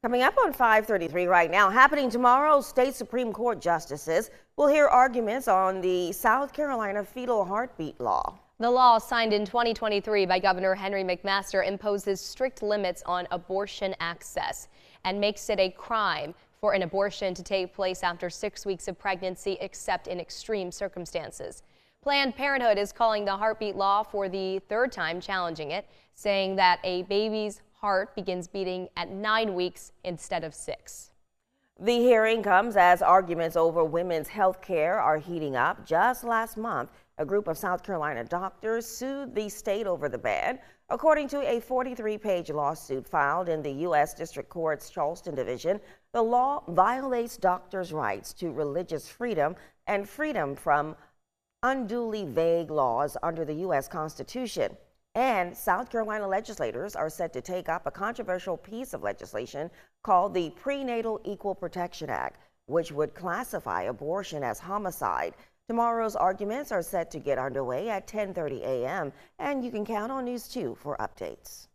Coming up on 5:33 right now, happening tomorrow, state Supreme Court justices will hear arguments on the South Carolina Fetal Heartbeat Law. The law, signed in 2023 by Governor Henry McMaster, imposes strict limits on abortion access and makes it a crime for an abortion to take place after 6 weeks of pregnancy, except in extreme circumstances. Planned Parenthood is calling the heartbeat law for the third time, challenging it, saying that a baby's heart begins beating at 9 weeks instead of 6. The hearing comes as arguments over women's health care are heating up. Just last month, a group of South Carolina doctors sued the state over the ban. According to a 43-page lawsuit filed in the U.S. District Court's Charleston Division, the law violates doctors' rights to religious freedom and freedom from unduly vague laws under the U.S. Constitution. And South Carolina legislators are set to take up a controversial piece of legislation called the Prenatal Equal Protection Act, which would classify abortion as homicide. Tomorrow's arguments are set to get underway at 10:30 a.m., and you can count on News 2 for updates.